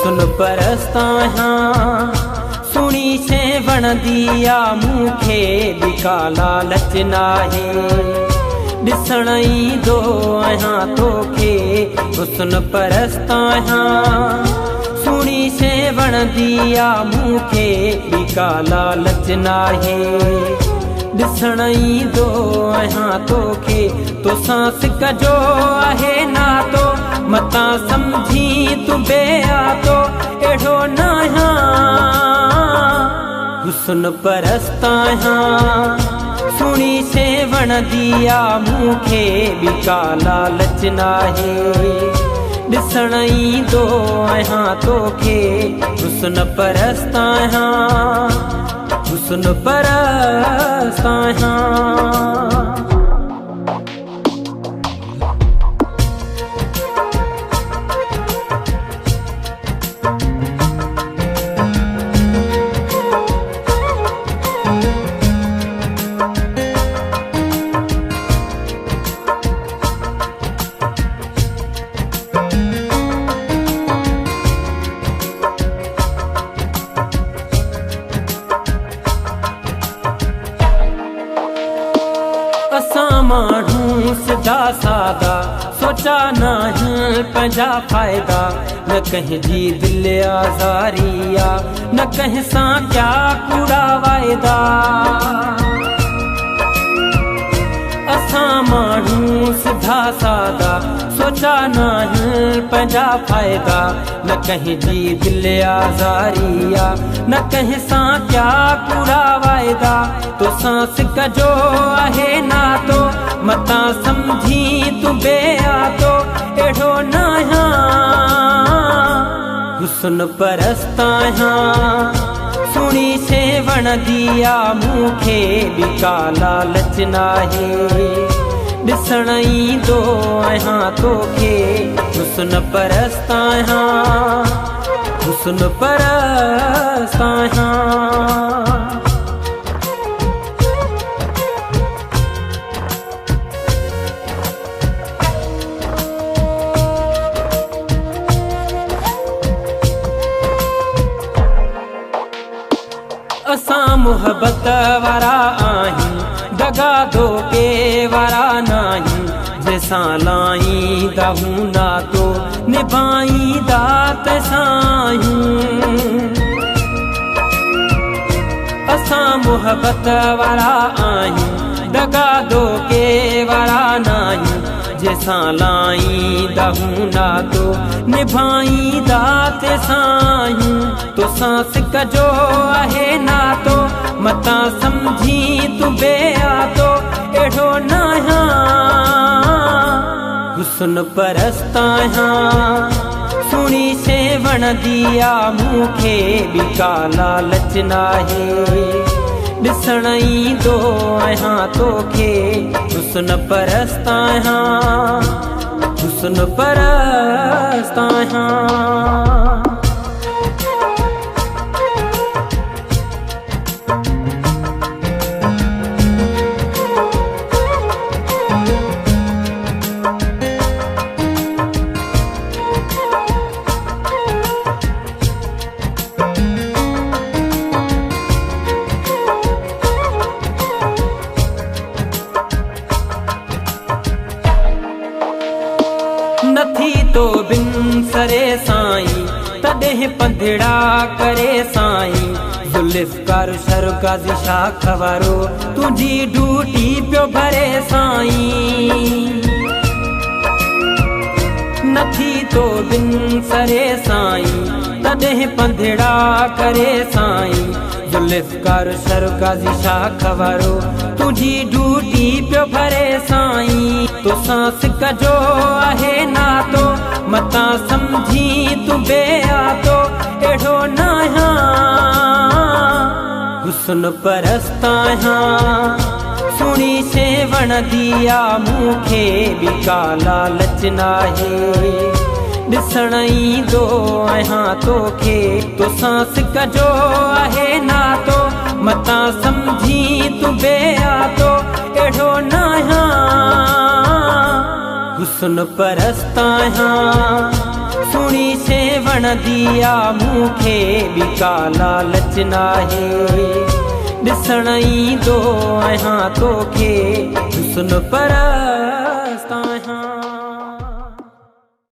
हुस्न परस्तां सुणी से वणदिया मूंखे बिका लालच नाहे ॾिसण ईंदो आहियां तोखे हुस्न परस्तां सुणी से वणदिया मूंखे बिका लालच नाहे ॾिसण ईंदो आहियां तोखे तोसां सिक जो आहे नातो मतां सम्झी तूं बेआतो अहिड़ो न आहियां हुस्न परस्तां सुणी से वणदिया मूंखे बिका लालच नाहे ॾिसण ईंदो आहियां तोखे हुस्न परस्तां हुस्न परस्तां असां माण्हू सिधा सादा सोचा नाहिनि पंहिंजा फ़ाइदा न कंहिंजी दिलि आज़ारी आ न कंहिं सां क्या कूड़ा वाइदा असां माण्हू सिधा सादा सोचा नाहिनि पंहिंजा फ़ाइदा न कंहिंजी दिलि आज़ारी आ न कंहिं सां क्या कूड़ा वाइदा तोसां सिक जो आहे नातो मतां सम्झी तूं बेआतो अहिड़ो न आहियां हुस्न परस्तां सुणी से वणदिया मूंखे बिका लालच नाहे ॾिसण ईंदो आहियां तोखे हुस्न परस्तां हुस्न परस्तां असां मुहबत वारा आहियूं दगा धोखे वारा नाहियूं जंहिंसां लाईंदा हूं नातो निभाईंदा तंहिंसां आहियूं असां मुहबत वारा आहियूं दगा धोखे वारा नाहियूं जंहिंसां लाईंदा हूं नातो निभाईंदा तंहिंसां आहियूं तोसां सिक जो आहे नातो मतां सम्झी तूं बेआतो अहिड़ो न आहियां हुस्न परस्तां सुणी से वणदिया मूंखे बिका लालच नाहे ॾिसण ईंदो आहियां तोखे हुस्न परस्तां हुस्न परस्तां नथी तो बिन सरे साईं तॾहिं पंधिड़ा करे साईं ज़ुल्फ़कार शरकाज़ी शाख वारो तुंहिंजी ड्यूटी पियो भरे साईं नथी तो बिन सरे साईं तॾहिं पंधिड़ा करे साईं ज़ुल्फ़कार शरकाज़ी शाख वारो तुंहिंजी ड्यूटी पियो भरे साईं तोसां सिक जो आहे नातो मतां सम्झी तूं बेआतो अहिड़ो न आहियां हुस्न परस्तां सुणी से वणदिया मूंखे बिका लालच नाहे ॾिसण ईंदो आहियां तोखे तोसां सिक जो आहे नातो मतां सम्झी तूं बेआतो अहिड़ो न आहियां हुस्न परस्तां सुणी सुणी से वणदी आ मूंखे बि का लालच नाहे। ॾिसण ईंदो आहियां तोखे हुस्न पर